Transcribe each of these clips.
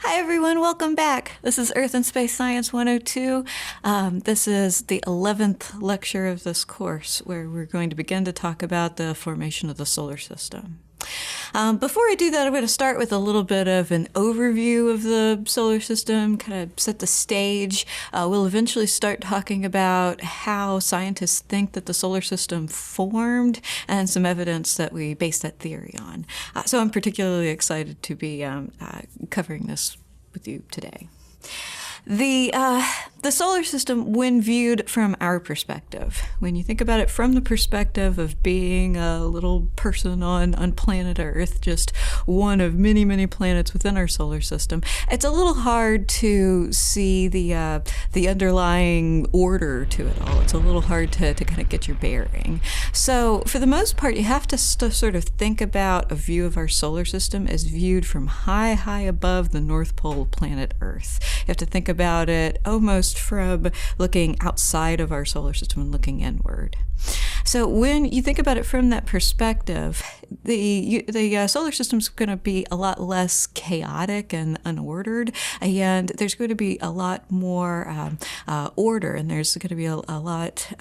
Hi everyone, welcome back. This is Earth and Space Science 102. This is the 11th lecture of this course where we're going to begin to talk about the formation of the solar system. Before I do that, I'm going to start with a little bit of an overview of the solar system, kind of set the stage. We'll eventually start talking about how scientists think that the solar system formed and some evidence that we base that theory on. So I'm particularly excited to be covering this with you today. The solar system, when viewed from our perspective, when you think about it from the perspective of being a little person on planet Earth, just one of many, many planets within our solar system, it's a little hard to see the underlying order to it all. It's a little hard to kind of get your bearing. So for the most part, you have to sort of think about a view of our solar system as viewed from high, high above the North Pole of planet Earth. You have to think about it almost from looking outside of our solar system and looking inward. So when you think about it from that perspective, the solar system is going to be a lot less chaotic and unordered, and there's going to be a lot more order, and there's going to be a lot,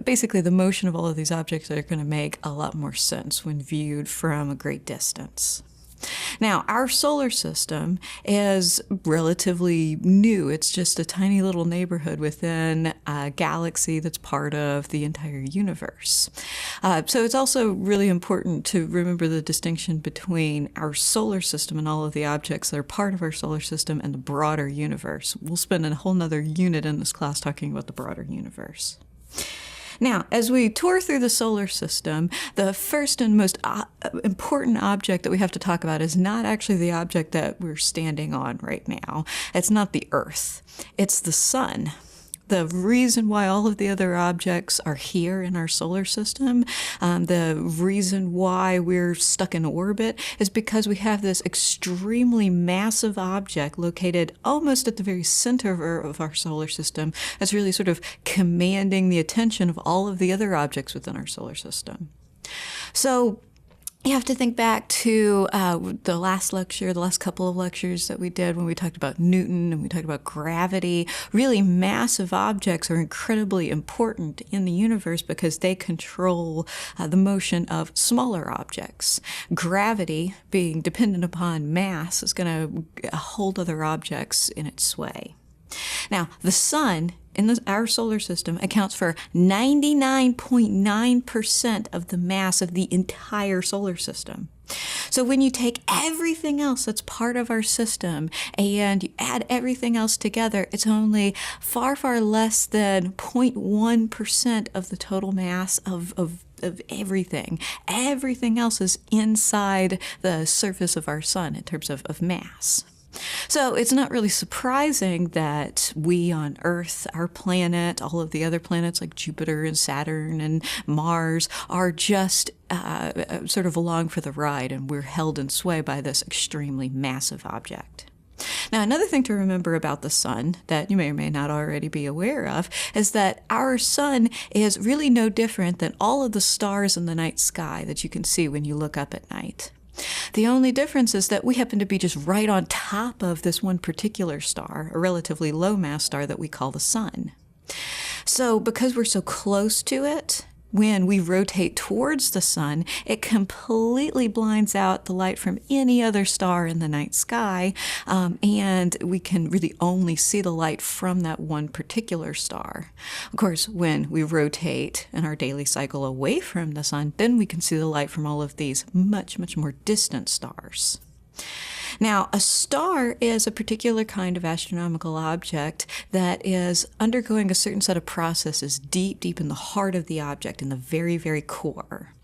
basically the motion of all of these objects are going to make a lot more sense when viewed from a great distance. Now, our solar system is relatively new. It's just a tiny little neighborhood within a galaxy that's part of the entire universe. So it's also really important to remember the distinction between our solar system and all of the objects that are part of our solar system and the broader universe. We'll spend a whole nother unit in this class talking about the broader universe. Now, as we tour through the solar system, the first and most important object that we have to talk about is not actually the object that we're standing on right now. It's not the Earth. It's the sun. The reason why all of the other objects are here in our solar system, the reason why we're stuck in orbit, is because we have this extremely massive object located almost at the very center of our solar system that's really sort of commanding the attention of all of the other objects within our solar system. So you have to think back to the last couple of lectures that we did when we talked about Newton and we talked about gravity. Really massive objects are incredibly important in the universe because they control the motion of smaller objects. Gravity, being dependent upon mass, is going to hold other objects in its sway. Now, the sun in our solar system accounts for 99.9% of the mass of the entire solar system. So when you take everything else that's part of our system and you add everything else together, it's only far, far less than 0.1% of the total mass of everything. Everything else is inside the surface of our sun in terms of mass. So it's not really surprising that we on Earth, our planet, all of the other planets like Jupiter and Saturn and Mars are just sort of along for the ride, and we're held in sway by this extremely massive object. Now, another thing to remember about the sun that you may or may not already be aware of is that our sun is really no different than all of the stars in the night sky that you can see when you look up at night. The only difference is that we happen to be just right on top of this one particular star, a relatively low mass star that we call the sun. So because we're so close to it, when we rotate towards the sun, it completely blinds out the light from any other star in the night sky, and we can really only see the light from that one particular star. Of course, when we rotate in our daily cycle away from the sun, then we can see the light from all of these much, much more distant stars. Now, a star is a particular kind of astronomical object that is undergoing a certain set of processes deep, deep in the heart of the object, in the very, very core.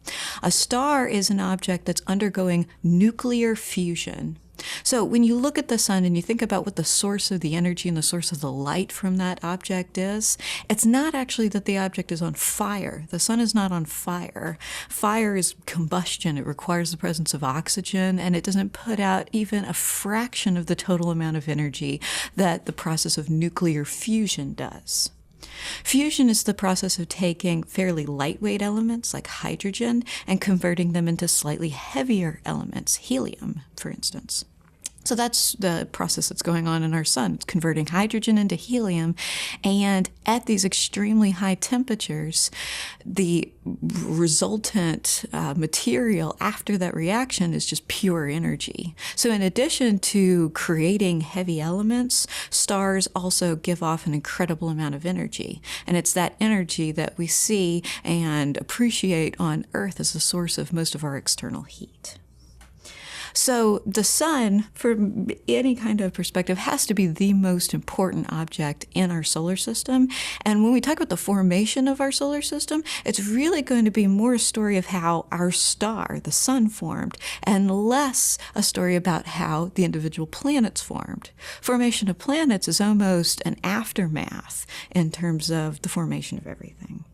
A star is an object that's undergoing nuclear fusion. So when you look at the sun and you think about what the source of the energy and the source of the light from that object is, it's not actually that the object is on fire. The sun is not on fire. Fire is combustion. It requires the presence of oxygen, and it doesn't put out even a fraction of the total amount of energy that the process of nuclear fusion does. Fusion is the process of taking fairly lightweight elements like hydrogen and converting them into slightly heavier elements, helium, for instance. So that's the process that's going on in our sun. It's converting hydrogen into helium, and at these extremely high temperatures, the resultant material after that reaction is just pure energy. So in addition to creating heavy elements, stars also give off an incredible amount of energy. And it's that energy that we see and appreciate on Earth as a source of most of our external heat. So the sun, from any kind of perspective, has to be the most important object in our solar system. And when we talk about the formation of our solar system, it's really going to be more a story of how our star, the sun, formed, and less a story about how the individual planets formed. Formation of planets is almost an aftermath in terms of the formation of everything.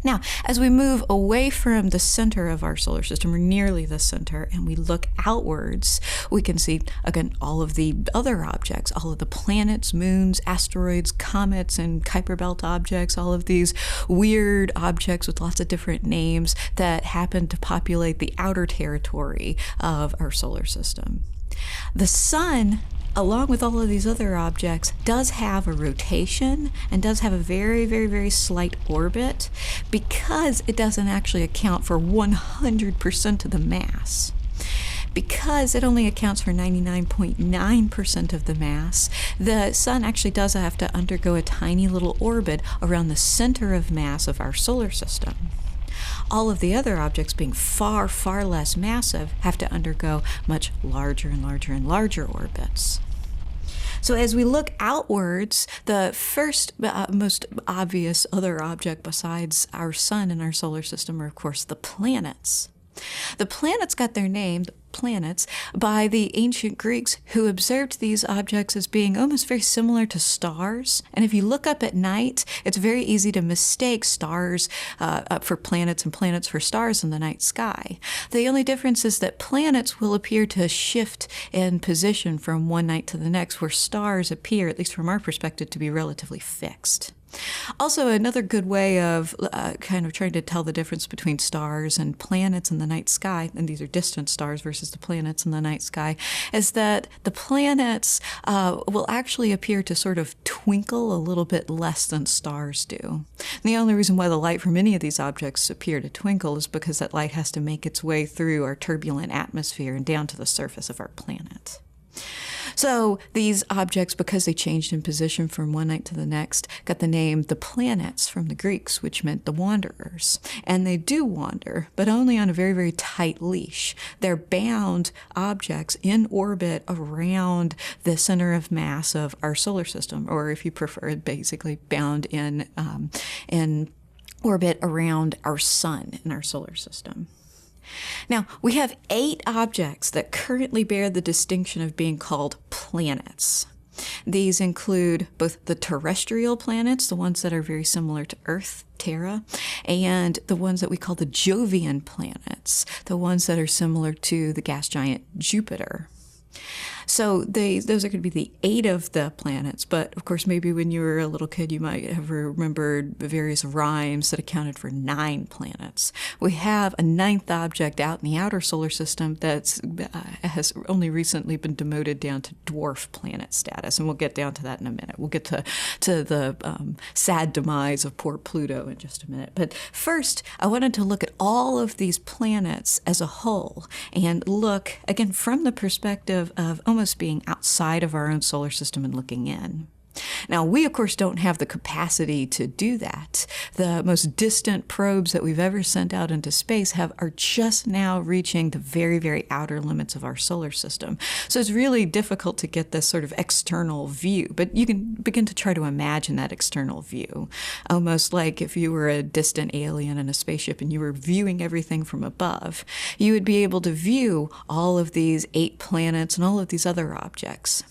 Now, as we move away from the center of our solar system, or nearly the center, and we look outwards, we can see, again, all of the other objects, all of the planets, moons, asteroids, comets, and Kuiper Belt objects, all of these weird objects with lots of different names that happen to populate the outer territory of our solar system. The sun, along with all of these other objects, does have a rotation and does have a very, very, very slight orbit because it doesn't actually account for 100% of the mass. Because it only accounts for 99.9% of the mass, the sun actually does have to undergo a tiny little orbit around the center of mass of our solar system. All of the other objects, being far, far less massive, have to undergo much larger and larger and larger orbits. So as we look outwards, the first most obvious other object besides our sun in our solar system are, of course, the planets. The planets got their name, planets, by the ancient Greeks, who observed these objects as being almost very similar to stars. And if you look up at night, it's very easy to mistake stars for planets and planets for stars in the night sky. The only difference is that planets will appear to shift in position from one night to the next, where stars appear, at least from our perspective, to be relatively fixed. Also, another good way of kind of trying to tell the difference between stars and planets in the night sky, and these are distant stars versus the planets in the night sky, is that the planets will actually appear to sort of twinkle a little bit less than stars do. And the only reason why the light from any of these objects appear to twinkle is because that light has to make its way through our turbulent atmosphere and down to the surface of our planet. So these objects, because they changed in position from one night to the next, got the name the planets from the Greeks, which meant the wanderers. And they do wander, but only on a very, very tight leash. They're bound objects in orbit around the center of mass of our solar system, or if you prefer, basically bound in orbit around our sun in our solar system. Now, we have 8 objects that currently bear the distinction of being called planets. These include both the terrestrial planets, the ones that are very similar to Earth, Terra, and the ones that we call the Jovian planets, the ones that are similar to the gas giant Jupiter. So those are going to be the 8 of the planets, but of course maybe when you were a little kid you might have remembered various rhymes that accounted for 9 planets. We have a 9th object out in the outer solar system that has only recently been demoted down to dwarf planet status, and we'll get down to that in a minute. We'll get to the sad demise of poor Pluto in just a minute. But first, I wanted to look at all of these planets as a whole and look, again, from the perspective of almost being outside of our own solar system and looking in. Now, we, of course, don't have the capacity to do that. The most distant probes that we've ever sent out into space are just now reaching the very, very outer limits of our solar system. So it's really difficult to get this sort of external view, but you can begin to try to imagine that external view, almost like if you were a distant alien in a spaceship and you were viewing everything from above. You would be able to view all of these 8 planets and all of these other objects.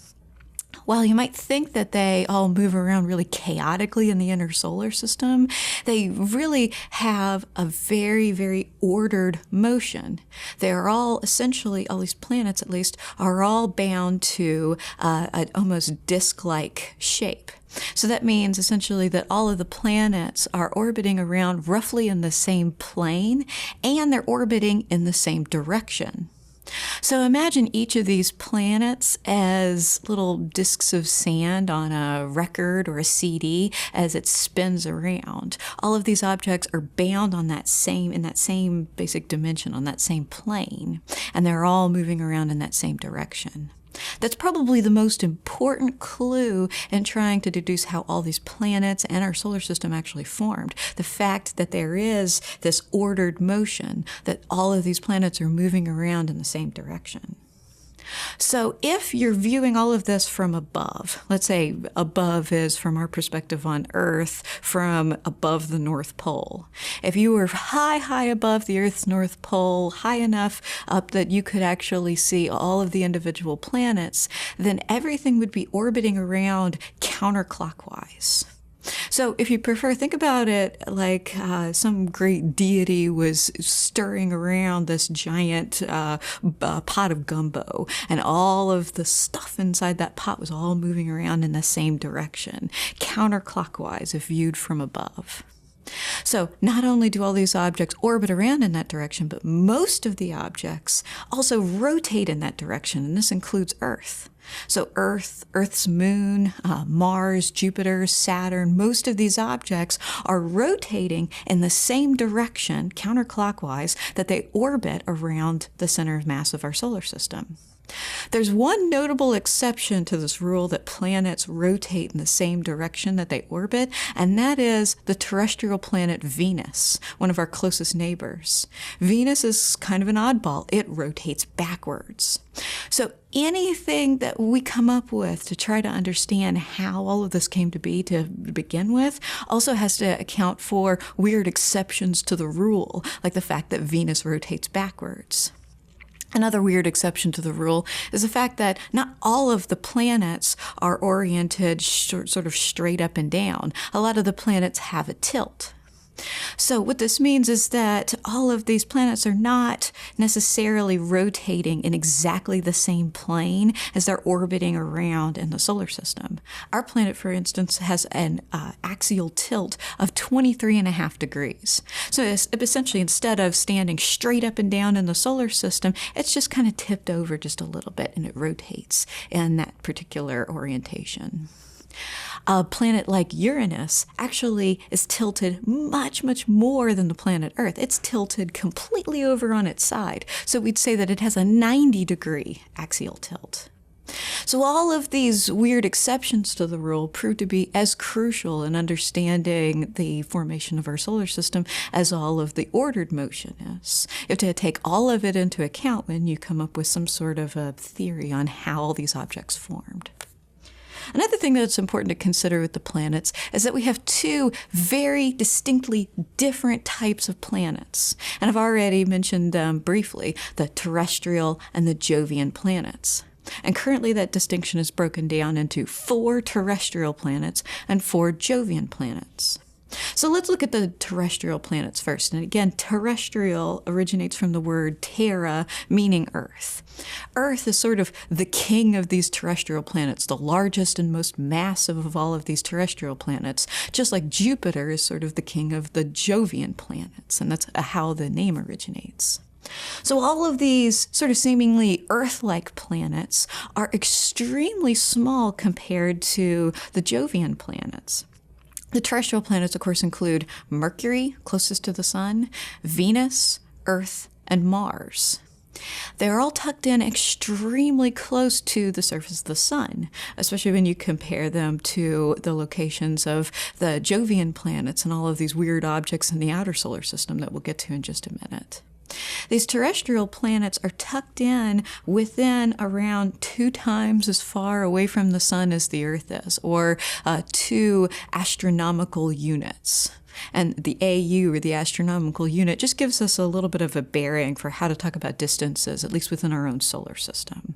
While you might think that they all move around really chaotically in the inner solar system, they really have a very, very ordered motion. They are all essentially, all these planets at least, are all bound to an almost disk-like shape. So that means essentially that all of the planets are orbiting around roughly in the same plane, and they're orbiting in the same direction. So imagine each of these planets as little disks of sand on a record or a CD as it spins around. All of these objects are bound on in that same basic dimension, on that same plane, and they're all moving around in that same direction. That's probably the most important clue in trying to deduce how all these planets and our solar system actually formed. The fact that there is this ordered motion, that all of these planets are moving around in the same direction. So if you're viewing all of this from above, let's say above is from our perspective on Earth, from above the North Pole. If you were high above the Earth's North Pole, high enough up that you could actually see all of the individual planets, then everything would be orbiting around counterclockwise. So if you prefer, think about it like some great deity was stirring around this giant pot of gumbo, and all of the stuff inside that pot was all moving around in the same direction, counterclockwise if viewed from above. So not only do all these objects orbit around in that direction, but most of the objects also rotate in that direction, and this includes Earth. So Earth's moon, Mars, Jupiter, Saturn, most of these objects are rotating in the same direction, counterclockwise, that they orbit around the center of mass of our solar system. There's one notable exception to this rule that planets rotate in the same direction that they orbit, and that is the terrestrial planet Venus, one of our closest neighbors. Venus is kind of an oddball. It rotates backwards. So anything that we come up with to try to understand how all of this came to be to begin with also has to account for weird exceptions to the rule, like the fact that Venus rotates backwards. Another weird exception to the rule is the fact that not all of the planets are oriented sort of straight up and down. A lot of the planets have a tilt. So what this means is that all of these planets are not necessarily rotating in exactly the same plane as they're orbiting around in the solar system. Our planet, for instance, has an axial tilt of 23.5 degrees. So it's essentially, instead of standing straight up and down in the solar system, it's just kind of tipped over just a little bit, and it rotates in that particular orientation. A planet like Uranus actually is tilted much more than the planet Earth. It's tilted completely over on its side. So we'd say that it has a 90-degree axial tilt. So all of these weird exceptions to the rule prove to be as crucial in understanding the formation of our solar system as all of the ordered motion is. You have to take all of it into account when you come up with some sort of a theory on how all these objects formed. Another thing that's important to consider with the planets is that we have two very distinctly different types of planets. And I've already mentioned them briefly, the terrestrial and the Jovian planets. And currently that distinction is broken down into 4 terrestrial planets and 4 Jovian planets. So let's look at the terrestrial planets first. And again, terrestrial originates from the word terra, meaning Earth. Earth is sort of the king of these terrestrial planets, the largest and most massive of all of these terrestrial planets, just like Jupiter is sort of the king of the Jovian planets, and that's how the name originates. So all of these sort of seemingly Earth-like planets are extremely small compared to the Jovian planets. The terrestrial planets, of course, include Mercury, closest to the Sun, Venus, Earth, and Mars. They're all tucked in extremely close to the surface of the Sun, especially when you compare them to the locations of the Jovian planets and all of these weird objects in the outer solar system that we'll get to in just a minute. These terrestrial planets are tucked in within around 2 times as far away from the Sun as the Earth is, or 2 astronomical units. And the AU, or the astronomical unit, just gives us a little bit of a bearing for how to talk about distances, at least within our own solar system.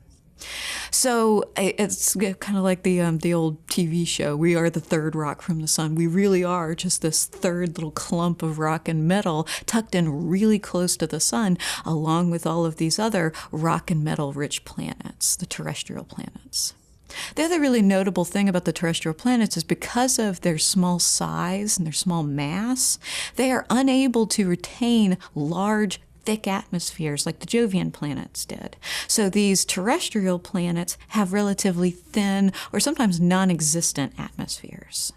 So it's kind of like the old TV show, We Are the Third Rock from the Sun. We really are just this third little clump of rock and metal tucked in really close to the Sun, along with all of these other rock and metal rich planets, the terrestrial planets. The other really notable thing about the terrestrial planets is because of their small size and their small mass, they are unable to retain large thick atmospheres like the Jovian planets did. So these terrestrial planets have relatively thin or sometimes non-existent atmospheres.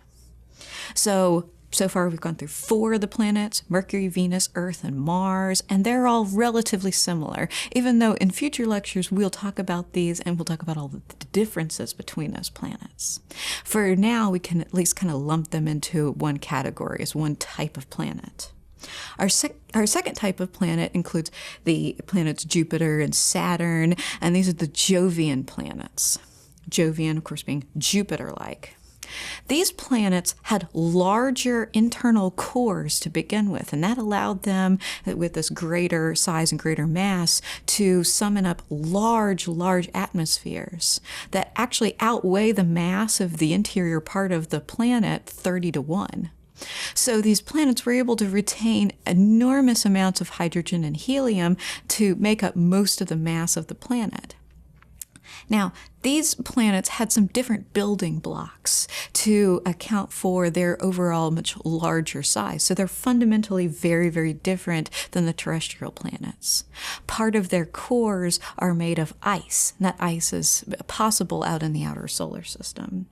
So far we've gone through 4 of the planets, Mercury, Venus, Earth, and Mars, and they're all relatively similar, even though in future lectures we'll talk about these and we'll talk about all the differences between those planets. For now, we can at least kind of lump them into one category as one type of planet. Our second type of planet includes the planets Jupiter and Saturn, and these are the Jovian planets. Jovian, of course, being Jupiter-like. These planets had larger internal cores to begin with, and that allowed them, with this greater size and greater mass, to summon up large atmospheres that actually outweigh the mass of the interior part of the planet 30-to-1. So these planets were able to retain enormous amounts of hydrogen and helium to make up most of the mass of the planet. Now, these planets had some different building blocks to account for their overall much larger size. So they're fundamentally very different than the terrestrial planets. Part of their cores are made of ice, and that ice is possible out in the outer solar system.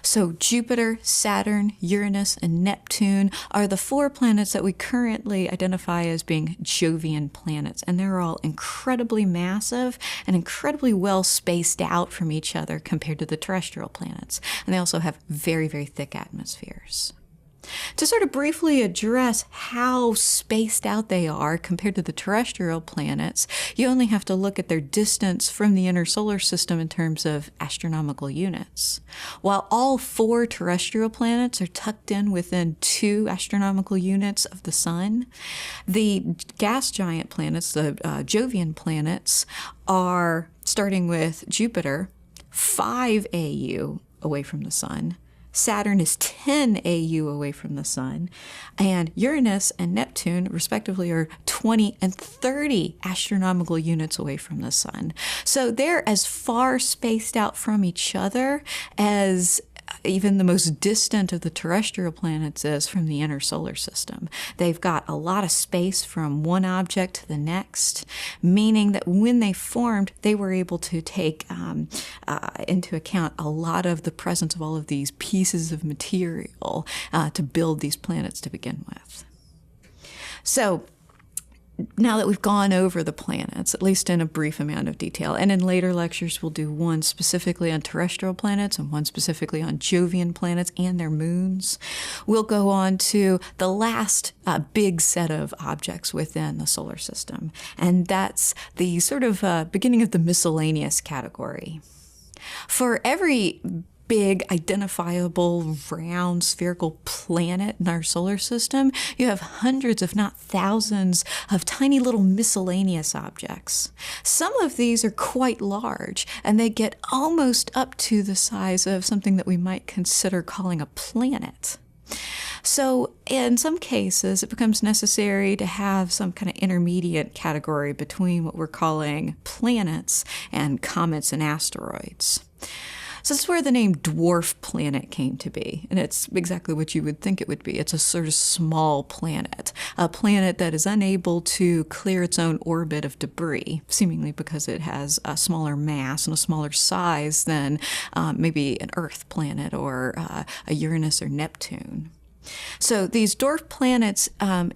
So Jupiter, Saturn, Uranus, and Neptune are the 4 planets that we currently identify as being Jovian planets, and they're all incredibly massive and incredibly well spaced out from each other compared to the terrestrial planets, and they also have very thick atmospheres. To sort of briefly address how spaced out they are compared to the terrestrial planets, you only have to look at their distance from the inner solar system in terms of astronomical units. While all 4 terrestrial planets are tucked in within 2 astronomical units of the Sun, the gas giant planets, the Jovian planets, are, starting with Jupiter, 5 AU away from the Sun. Saturn is 10 AU away from the Sun, and Uranus and Neptune, respectively, are 20 and 30 astronomical units away from the Sun. So they're as far spaced out from each other as even the most distant of the terrestrial planets is from the inner solar system. They've got a lot of space from one object to the next, meaning that when they formed, they were able to take into account a lot of the presence of all of these pieces of material to build these planets to begin with. So now that we've gone over the planets, at least in a brief amount of detail, and in later lectures we'll do one specifically on terrestrial planets and one specifically on Jovian planets and their moons, we'll go on to the last big set of objects within the solar system, and that's the sort of beginning of the miscellaneous category. For every big, identifiable, round, spherical planet in our solar system, you have hundreds, if not thousands, of tiny little miscellaneous objects. Some of these are quite large, and they get almost up to the size of something that we might consider calling a planet. So in some cases, it becomes necessary to have some kind of intermediate category between what we're calling planets and comets and asteroids. So that's where the name dwarf planet came to be, and it's exactly what you would think it would be. It's a sort of small planet, a planet that is unable to clear its own orbit of debris, seemingly because it has a smaller mass and a smaller size than maybe an Earth planet or a Uranus or Neptune. So these dwarf planets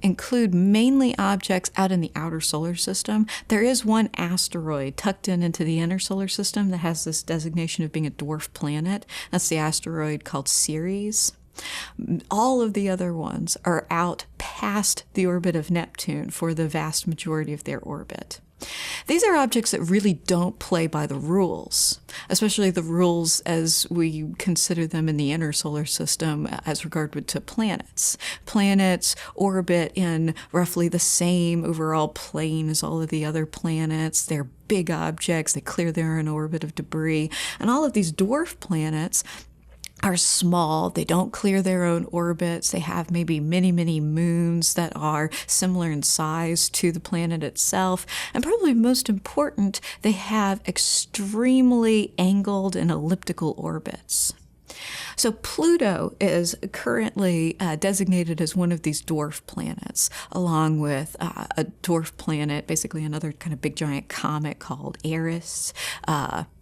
include mainly objects out in the outer solar system. There is one asteroid tucked into the inner solar system that has this designation of being a dwarf planet. That's the asteroid called Ceres. All of the other ones are out past the orbit of Neptune for the vast majority of their orbit. These are objects that really don't play by the rules, especially the rules as we consider them in the inner solar system as regard to planets. Planets orbit in roughly the same overall plane as all of the other planets. They're big objects. They clear their own orbit of debris. And all of these dwarf planets are small. They don't clear their own orbits. They have maybe many moons that are similar in size to the planet itself. And probably most important, they have extremely angled and elliptical orbits. So Pluto is currently designated as one of these dwarf planets, along with a dwarf planet, basically another kind of big giant comet called Eris,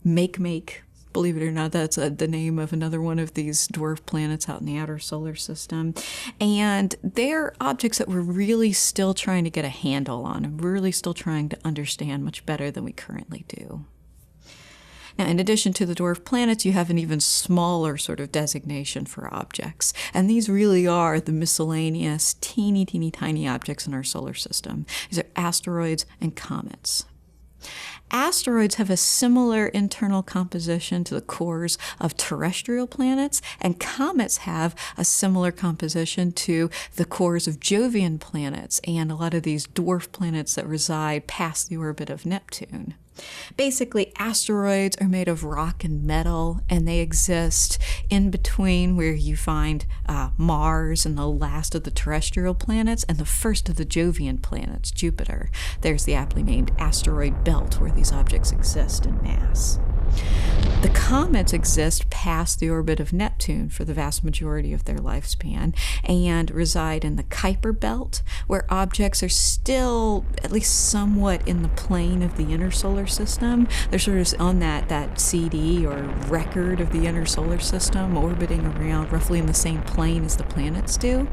Make. Believe it or not, that's the name of another one of these dwarf planets out in the outer solar system. And they're objects that we're really still trying to get a handle on, and we're really still trying to understand much better than we currently do. Now, in addition to the dwarf planets, you have an even smaller sort of designation for objects. And these really are the miscellaneous, teeny tiny objects in our solar system. These are asteroids and comets. Asteroids have a similar internal composition to the cores of terrestrial planets, and comets have a similar composition to the cores of Jovian planets and a lot of these dwarf planets that reside past the orbit of Neptune. Basically, asteroids are made of rock and metal, and they exist in between where you find Mars and the last of the terrestrial planets and the first of the Jovian planets, Jupiter. There's the aptly named asteroid belt where these objects exist in mass. The comets exist past the orbit of Neptune for the vast majority of their lifespan and reside in the Kuiper belt, where objects are still at least somewhat in the plane of the inner solar system. They're sort of on that CD or record of the inner solar system, orbiting around roughly in the same plane as the planets do.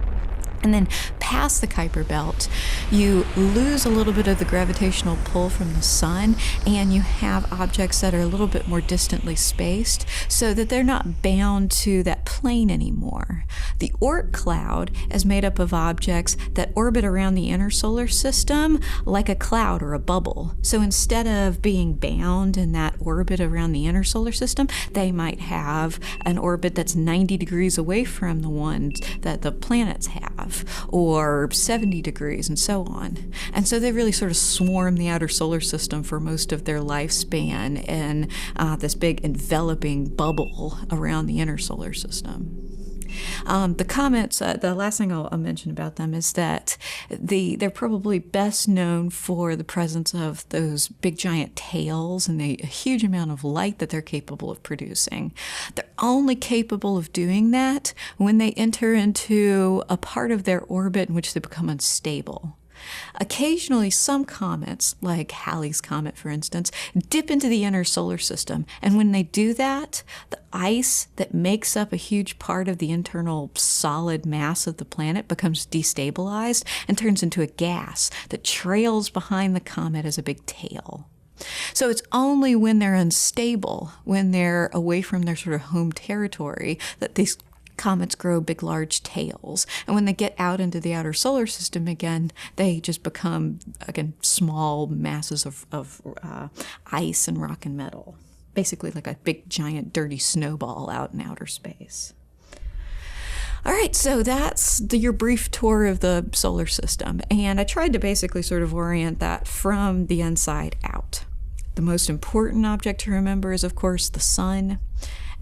And then past the Kuiper belt, you lose a little bit of the gravitational pull from the sun, and you have objects that are a little bit more distantly spaced so that they're not bound to that plane anymore. The Oort cloud is made up of objects that orbit around the inner solar system like a cloud or a bubble. So instead of being bound in that orbit around the inner solar system, they might have an orbit that's 90 degrees away from the ones that the planets have, or 70 degrees, and so on. And so they really sort of swarm the outer solar system for most of their lifespan in this big enveloping bubble around the inner solar system. The comets, the last thing I'll mention about them is that they're probably best known for the presence of those big giant tails and a huge amount of light that they're capable of producing. They're only capable of doing that when they enter into a part of their orbit in which they become unstable. Occasionally, some comets, like Halley's Comet, for instance, dip into the inner solar system. And when they do that, the ice that makes up a huge part of the internal solid mass of the planet becomes destabilized and turns into a gas that trails behind the comet as a big tail. So it's only when they're unstable, when they're away from their sort of home territory, that these comets grow big, large tails. And when they get out into the outer solar system again, they just become, again, small masses of ice and rock and metal. Basically like a big, giant, dirty snowball out in outer space. All right, so that's your brief tour of the solar system. And I tried to basically sort of orient that from the inside out. The most important object to remember is, of course, the sun.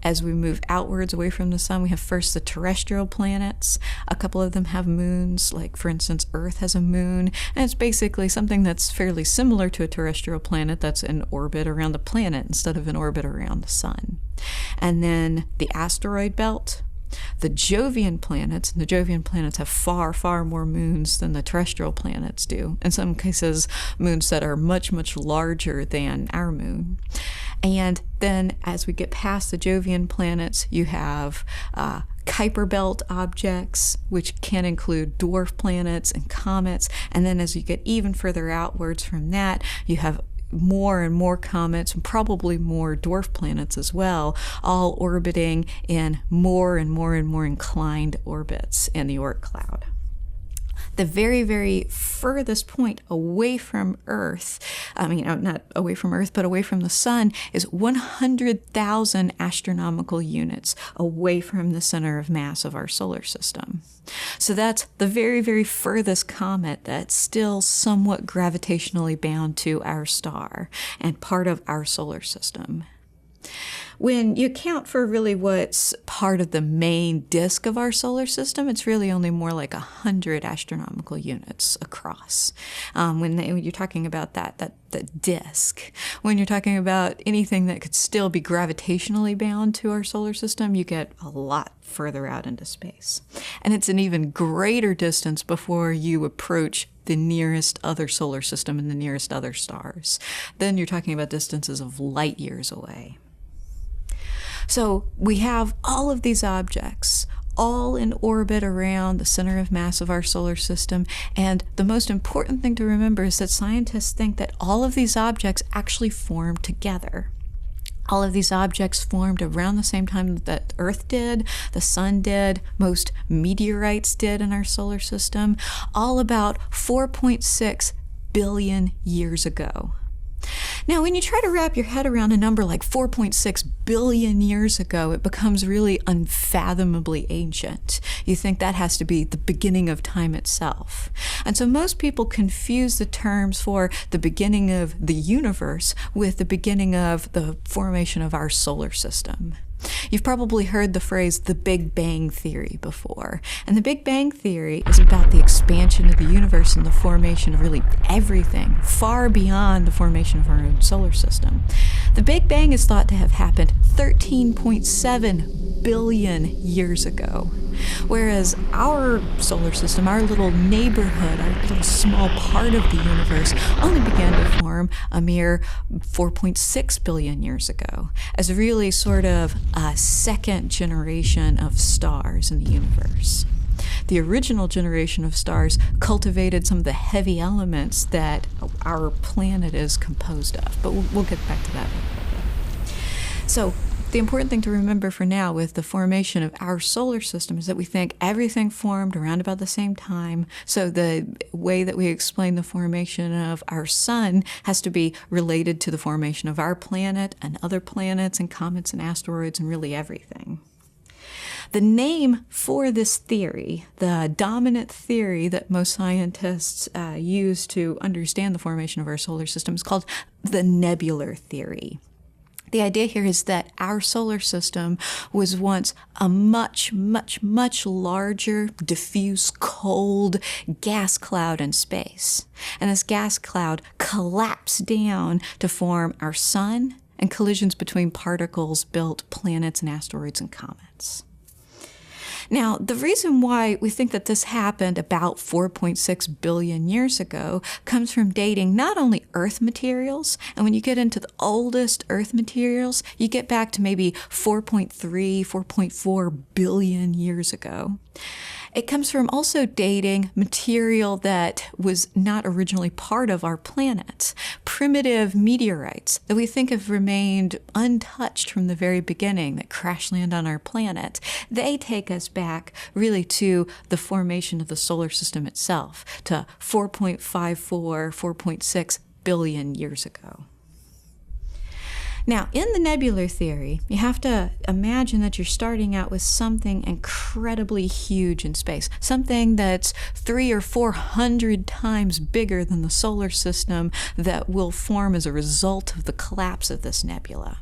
As we move outwards away from the sun, we have first the terrestrial planets. A couple of them have moons, like for instance, Earth has a moon, and it's basically something that's fairly similar to a terrestrial planet that's in orbit around the planet instead of in orbit around the sun. And then the asteroid belt. The Jovian planets, and the Jovian planets have far, far more moons than the terrestrial planets do. In some cases, moons that are much, much larger than our moon. And then as we get past the Jovian planets, you have Kuiper belt objects, which can include dwarf planets and comets. And then as you get even further outwards from that, you have more and more comets and probably more dwarf planets as well, all orbiting in more and more and more inclined orbits in the Oort cloud. The very, very furthest point away from Earth, not away from Earth, but away from the sun, is 100,000 astronomical units away from the center of mass of our solar system. So that's the very, very furthest comet that's still somewhat gravitationally bound to our star and part of our solar system. When you account for really what's part of the main disk of our solar system, it's really only more like 100 astronomical units across. When you're talking about that disk, when you're talking about anything that could still be gravitationally bound to our solar system, you get a lot further out into space. And it's an even greater distance before you approach the nearest other solar system and the nearest other stars. Then you're talking about distances of light years away. So we have all of these objects, all in orbit around the center of mass of our solar system. And the most important thing to remember is that scientists think that all of these objects actually form together. All of these objects formed around the same time that Earth did, the Sun did, most meteorites did in our solar system, all about 4.6 billion years ago. Now, when you try to wrap your head around a number like 4.6 billion years ago, it becomes really unfathomably ancient. You think that has to be the beginning of time itself. And so most people confuse the terms for the beginning of the universe with the beginning of the formation of our solar system. You've probably heard the phrase the Big Bang Theory before. And the Big Bang Theory is about the expansion of the universe and the formation of really everything, far beyond the formation of our own solar system. The Big Bang is thought to have happened 13.7 billion years ago. Whereas our solar system, our little neighborhood, our little small part of the universe, only began to form a mere 4.6 billion years ago, as really sort of a second generation of stars in the universe. The original generation of stars cultivated some of the heavy elements that our planet is composed of, but we'll get back to that in a little bit. So the important thing to remember for now with the formation of our solar system is that we think everything formed around about the same time. So the way that we explain the formation of our sun has to be related to the formation of our planet and other planets and comets and asteroids and really everything. The name for this theory, the dominant theory that most scientists use to understand the formation of our solar system, is called the nebular theory. The idea here is that our solar system was once a much, much, much larger, diffuse, cold gas cloud in space. And this gas cloud collapsed down to form our sun, and collisions between particles built planets and asteroids and comets. Now, the reason why we think that this happened about 4.6 billion years ago comes from dating not only Earth materials, and when you get into the oldest Earth materials, you get back to maybe 4.3, 4.4 billion years ago. It comes from also dating material that was not originally part of our planet. Primitive meteorites that we think have remained untouched from the very beginning that crash land on our planet. They take us back really to the formation of the solar system itself, to 4.54, 4.6 billion years ago. Now, in the nebular theory, you have to imagine that you're starting out with something incredibly huge in space, something that's 300 or 400 times bigger than the solar system that will form as a result of the collapse of this nebula.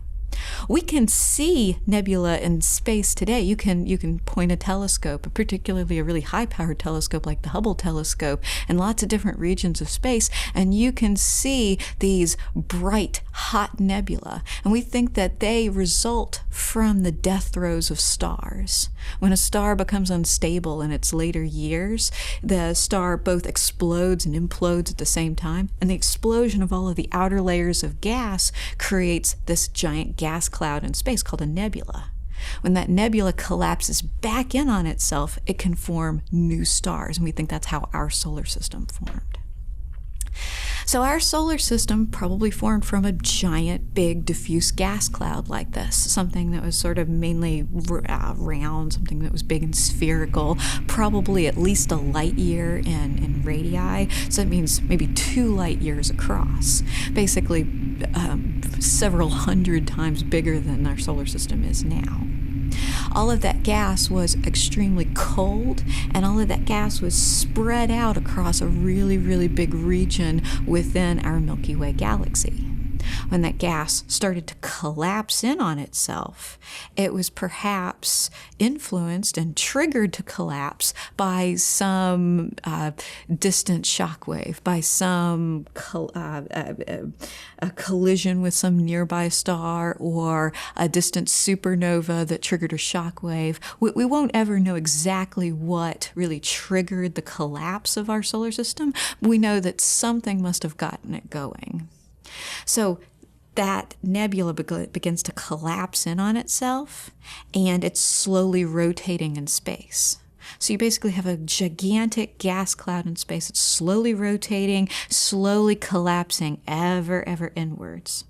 We can see nebula in space today. You can point a telescope, particularly a really high-powered telescope like the Hubble telescope, in lots of different regions of space, and you can see these bright, hot nebula. And we think that they result from the death throes of stars. When a star becomes unstable in its later years, the star both explodes and implodes at the same time, and the explosion of all of the outer layers of gas creates this giant gas cloud in space called a nebula. When that nebula collapses back in on itself, it can form new stars, and we think that's how our solar system formed. So our solar system probably formed from a giant, big, diffuse gas cloud like this, something that was sort of mainly round, something that was big and spherical, probably at least a light year in radii, so that means maybe 2 light years across, basically several hundred times bigger than our solar system is now. All of that gas was extremely cold, and all of that gas was spread out across a really, really big region within our Milky Way galaxy. when that gas started to collapse in on itself, it was perhaps influenced and triggered to collapse by some distant shockwave, by some a collision with some nearby star, or a distant supernova that triggered a shockwave. We won't ever know exactly what really triggered the collapse of our solar system. We know that something must have gotten it going. So that nebula begins to collapse in on itself, and it's slowly rotating in space. So you basically have a gigantic gas cloud in space. It's slowly rotating, slowly collapsing, ever inwards.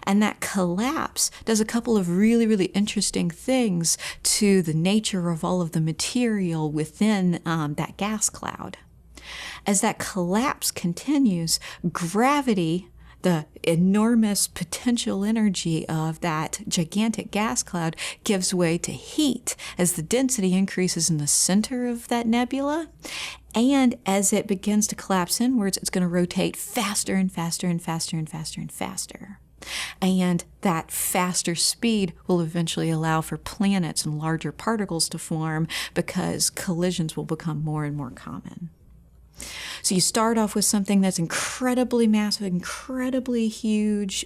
And that collapse does a couple of really interesting things to the nature of all of the material within that gas cloud. As that collapse continues, gravity, the enormous potential energy of that gigantic gas cloud, gives way to heat as the density increases in the center of that nebula. And as it begins to collapse inwards, it's going to rotate faster and faster and faster and faster and faster. And that faster speed will eventually allow for planets and larger particles to form, because collisions will become more and more common. So you start off with something that's incredibly massive, incredibly huge.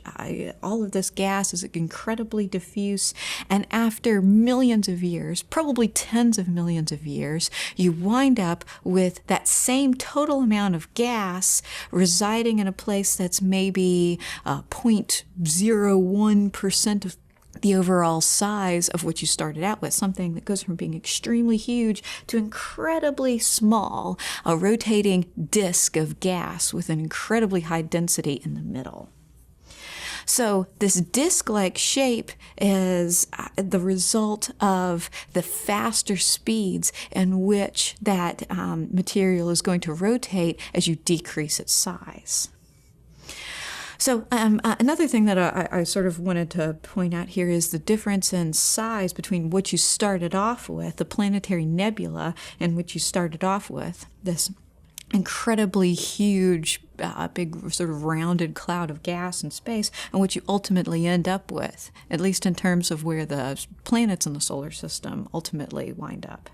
All of this gas is incredibly diffuse. And after millions of years, probably tens of millions of years, you wind up with that same total amount of gas residing in a place that's maybe 0.01% of the overall size of what you started out with, something that goes from being extremely huge to incredibly small, a rotating disk of gas with an incredibly high density in the middle. So this disk-like shape is the result of the faster speeds in which that material is going to rotate as you decrease its size. So another thing that I sort of wanted to point out here is the difference in size between what you started off with, the planetary nebula in which you started off with, this incredibly huge, big sort of rounded cloud of gas in space, and what you ultimately end up with, at least in terms of where the planets in the solar system ultimately wind up.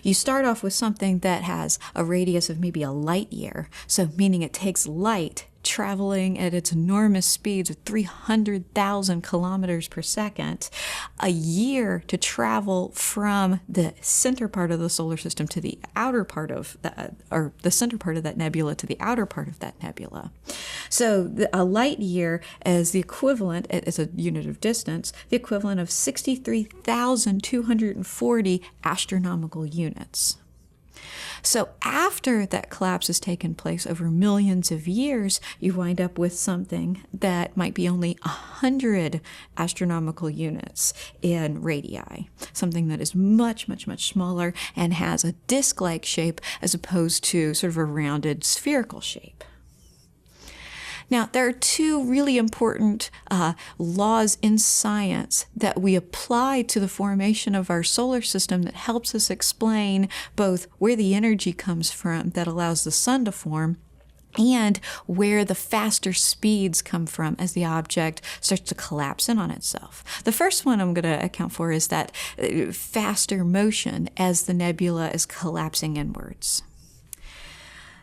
You start off with something that has a radius of maybe a light year, so meaning it takes light traveling at its enormous speeds of 300,000 kilometers per second, a year to travel from the center part of the solar system to the outer part of that, or the center part of that nebula to the outer part of that nebula. So a light year is the equivalent, as a unit of distance, the equivalent of 63,240 astronomical units. So after that collapse has taken place over millions of years, you wind up with something that might be only 100 astronomical units in radii, something that is much smaller and has a disc-like shape as opposed to sort of a rounded spherical shape. Now, there are two really important laws in science that we apply to the formation of our solar system that helps us explain both where the energy comes from that allows the sun to form and where the faster speeds come from as the object starts to collapse in on itself. The first one I'm going to account for is that faster motion as the nebula is collapsing inwards.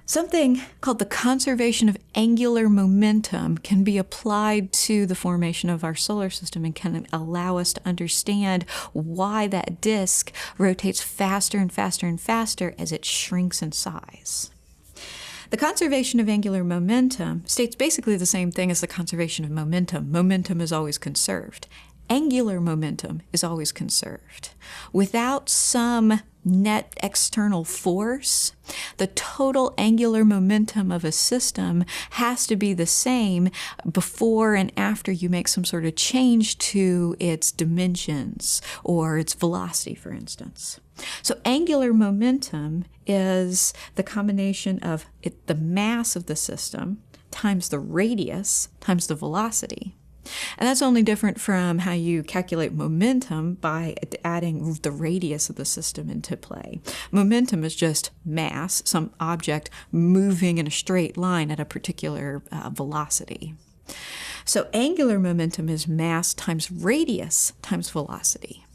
Something called the conservation of angular momentum can be applied to the formation of our solar system and can allow us to understand why that disk rotates faster and faster and faster as it shrinks in size. The conservation of angular momentum states basically the same thing as the conservation of momentum. Momentum is always conserved. Angular momentum is always conserved. Without some net external force, the total angular momentum of a system has to be the same before and after you make some sort of change to its dimensions or its velocity, for instance. So angular momentum is the combination of the mass of the system times the radius times the velocity. And that's only different from how you calculate momentum by adding the radius of the system into play. Momentum is just mass, some object moving in a straight line at a particular velocity. So angular momentum is mass times radius times velocity.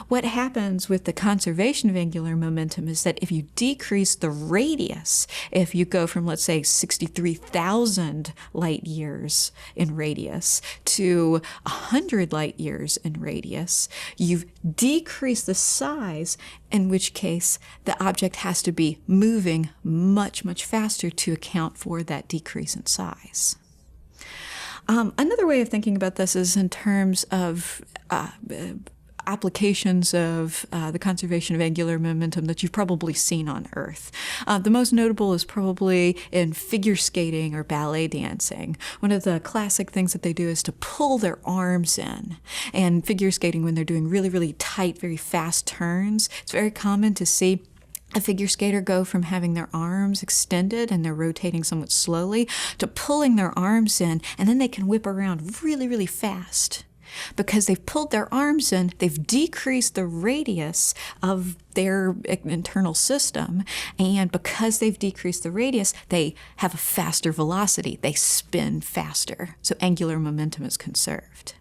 What happens with the conservation of angular momentum is that if you decrease the radius, if you go from, let's say, 63,000 light years in radius to 100 light years in radius, you've decreased the size, in which case the object has to be moving much, much faster to account for that decrease in size. Another way of thinking about this is in terms of applications of the conservation of angular momentum that you've probably seen on Earth. The most notable is probably in figure skating or ballet dancing. One of the classic things that they do is to pull their arms in. And figure skating, when they're doing really, really tight, very fast turns, it's very common to see a figure skater go from having their arms extended and they're rotating somewhat slowly to pulling their arms in, and then they can whip around really, really fast. Because they've pulled their arms in, they've decreased the radius of their internal system, and because they've decreased the radius, they have a faster velocity. They spin faster, so angular momentum is conserved.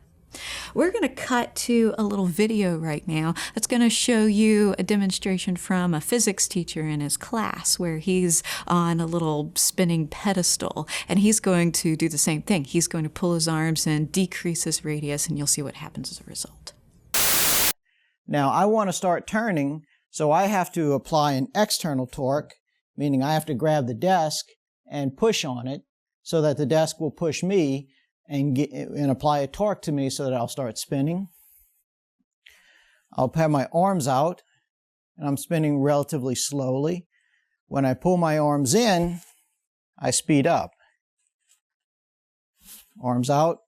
We're going to cut to a little video right now that's going to show you a demonstration from a physics teacher in his class where he's on a little spinning pedestal, and he's going to do the same thing. He's going to pull his arms and decrease his radius, and you'll see what happens as a result. Now I want to start turning, so I have to apply an external torque, meaning I have to grab the desk and push on it so that the desk will push me and apply a torque to me so that I'll start spinning. I'll have my arms out, and I'm spinning relatively slowly. When I pull my arms in, I speed up. Arms out,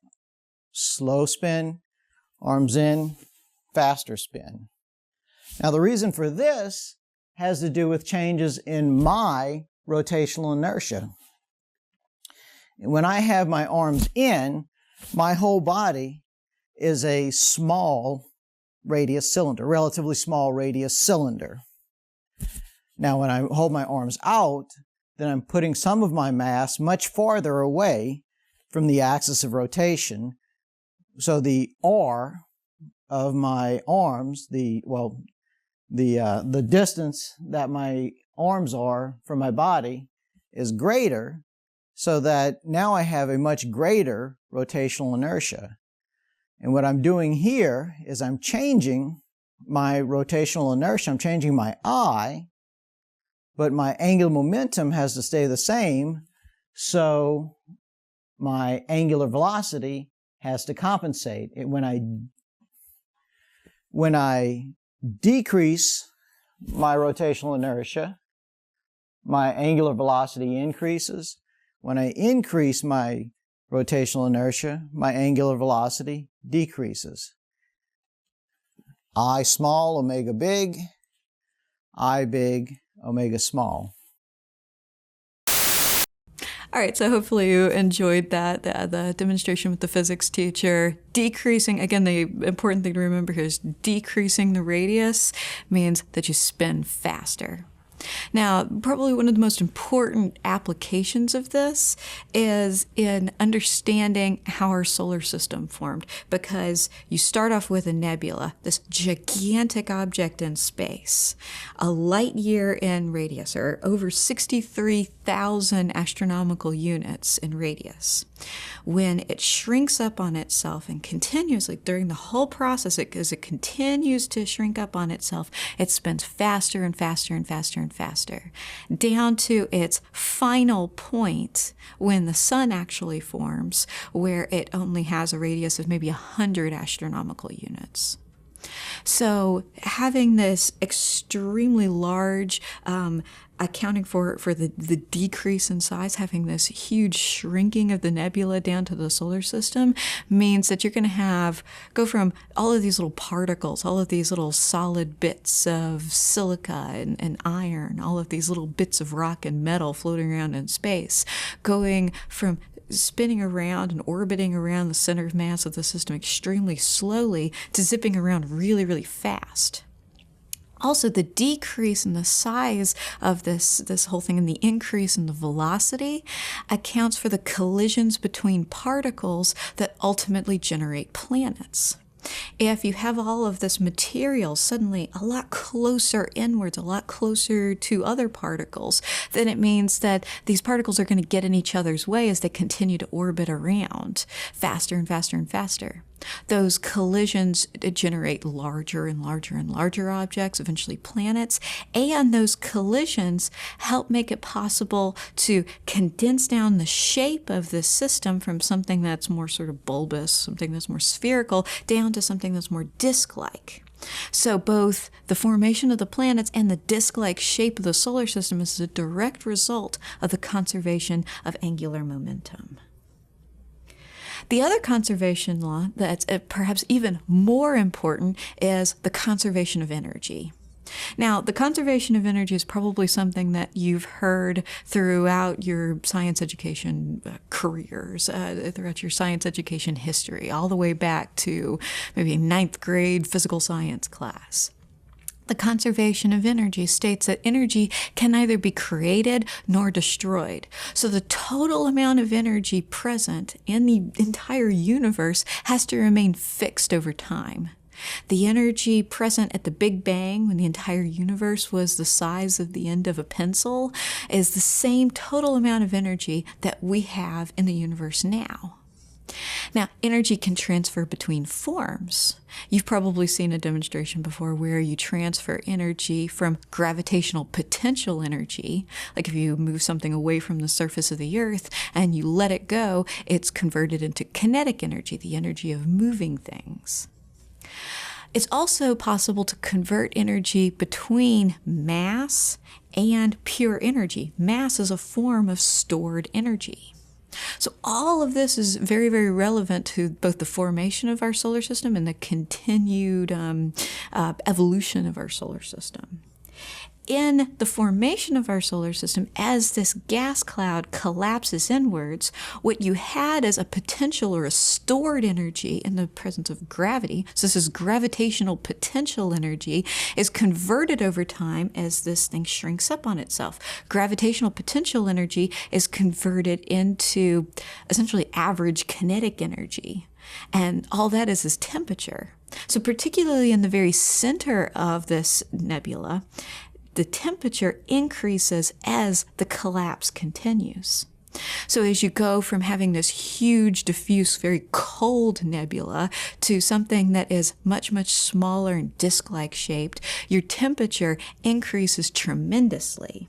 slow spin, arms in, faster spin. Now the reason for this has to do with changes in my rotational inertia. When I have my arms in, my whole body is a small radius cylinder, relatively small radius cylinder. Now when I hold my arms out, then I'm putting some of my mass much farther away from the axis of rotation. So the R of my arms, the distance that my arms are from my body is greater, so that now I have a much greater rotational inertia. And what I'm doing here is I'm changing my rotational inertia, I'm changing my I, but my angular momentum has to stay the same, so my angular velocity has to compensate. When I decrease my rotational inertia, my angular velocity increases. When I increase my rotational inertia, my angular velocity decreases. I small, omega big, I big, omega small. All right, so hopefully you enjoyed that, the demonstration with the physics teacher. Decreasing, again, the important thing to remember here is decreasing the radius means that you spin faster. Now, probably one of the most important applications of this is in understanding how our solar system formed, because you start off with a nebula, this gigantic object in space, a light year in radius, or over 63,000 astronomical units in radius. When it shrinks up on itself and continuously, during the whole process, as it continues to shrink up on itself, it spins faster and faster and faster and faster, down to its final point when the sun actually forms, where it only has a radius of maybe 100 astronomical units. So having this extremely large, accounting for the decrease in size, having this huge shrinking of the nebula down to the solar system means that you're going to go from all of these little particles, all of these little solid bits of silica and iron, all of these little bits of rock and metal floating around in space, going from spinning around and orbiting around the center of mass of the system extremely slowly to zipping around really, really fast. Also, the decrease in the size of this whole thing and the increase in the velocity accounts for the collisions between particles that ultimately generate planets. If you have all of this material suddenly a lot closer inwards, a lot closer to other particles, then it means that these particles are going to get in each other's way as they continue to orbit around faster and faster and faster. Those collisions generate larger and larger and larger objects, eventually planets, and those collisions help make it possible to condense down the shape of this system from something that's more sort of bulbous, something that's more spherical, down to something that's more disk-like. So both the formation of the planets and the disk-like shape of the solar system is a direct result of the conservation of angular momentum. The other conservation law that's perhaps even more important is the conservation of energy. Now, the conservation of energy is probably something that you've heard throughout your science education careers, throughout your science education history, all the way back to maybe 9th grade physical science class. The conservation of energy states that energy can neither be created nor destroyed. So the total amount of energy present in the entire universe has to remain fixed over time. The energy present at the Big Bang, when the entire universe was the size of the end of a pencil, is the same total amount of energy that we have in the universe now. Now, energy can transfer between forms. You've probably seen a demonstration before where you transfer energy from gravitational potential energy, like if you move something away from the surface of the Earth and you let it go, it's converted into kinetic energy, the energy of moving things. It's also possible to convert energy between mass and pure energy. Mass is a form of stored energy. So all of this is very, very relevant to both the formation of our solar system and the continued evolution of our solar system. In the formation of our solar system, as this gas cloud collapses inwards, what you had as a potential or a stored energy in the presence of gravity, so this is gravitational potential energy, is converted over time as this thing shrinks up on itself. Gravitational potential energy is converted into essentially average kinetic energy. And all that is temperature. So particularly in the very center of this nebula, the temperature increases as the collapse continues. So as you go from having this huge, diffuse, very cold nebula to something that is much, much smaller and disk-like shaped, your temperature increases tremendously.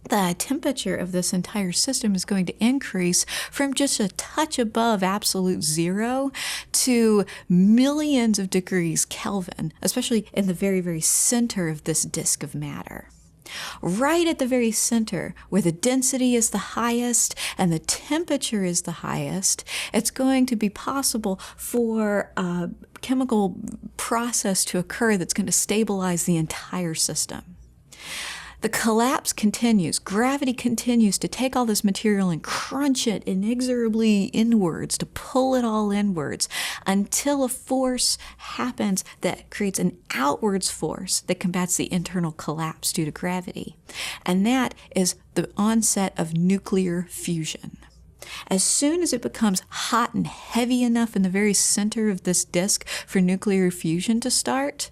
The temperature of this entire system is going to increase from just a touch above absolute zero to millions of degrees Kelvin, especially in the very, very center of this disk of matter. Right at the very center, where the density is the highest and the temperature is the highest, it's going to be possible for a chemical process to occur that's going to stabilize the entire system. The collapse continues. Gravity continues to take all this material and crunch it inexorably inwards, to pull it all inwards, until a force happens that creates an outwards force that combats the internal collapse due to gravity. And that is the onset of nuclear fusion. As soon as it becomes hot and heavy enough in the very center of this disk for nuclear fusion to start,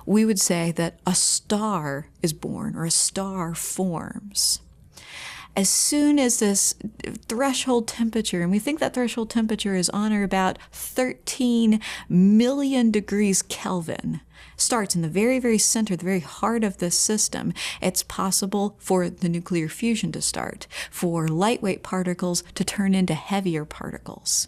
we would say that a star is born, or a star forms. As soon as this threshold temperature, and we think that threshold temperature is on or about 13 million degrees Kelvin, starts in the very, very center, the very heart of this system, it's possible for the nuclear fusion to start, for lightweight particles to turn into heavier particles.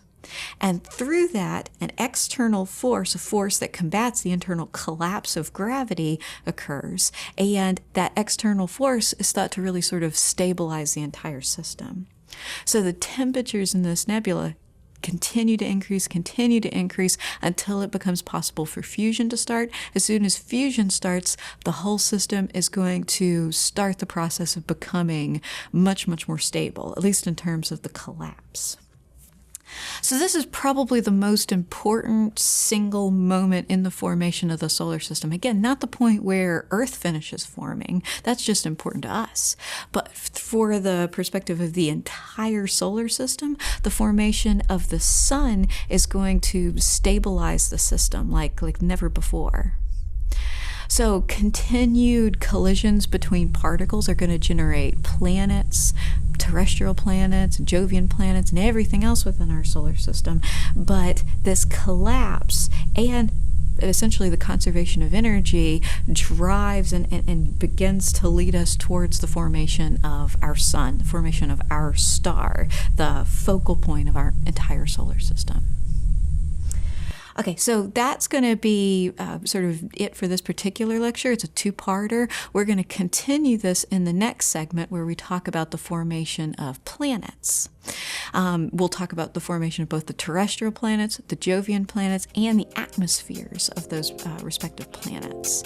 And through that, an external force, a force that combats the internal collapse of gravity, occurs, and that external force is thought to really sort of stabilize the entire system. So the temperatures in this nebula continue to increase until it becomes possible for fusion to start. As soon as fusion starts, the whole system is going to start the process of becoming much, much more stable, at least in terms of the collapse. So this is probably the most important single moment in the formation of the solar system. Again, not the point where Earth finishes forming. That's just important to us. But for the perspective of the entire solar system, the formation of the sun is going to stabilize the system like never before. So continued collisions between particles are going to generate planets, terrestrial planets, Jovian planets, and everything else within our solar system. But this collapse and essentially the conservation of energy drives and begins to lead us towards the formation of our sun, the formation of our star, the focal point of our entire solar system. Okay, so that's going to be sort of it for this particular lecture. It's a two-parter. We're going to continue this in the next segment where we talk about the formation of planets. We'll talk about the formation of both the terrestrial planets, the Jovian planets, and the atmospheres of those respective planets.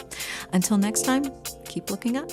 Until next time, keep looking up.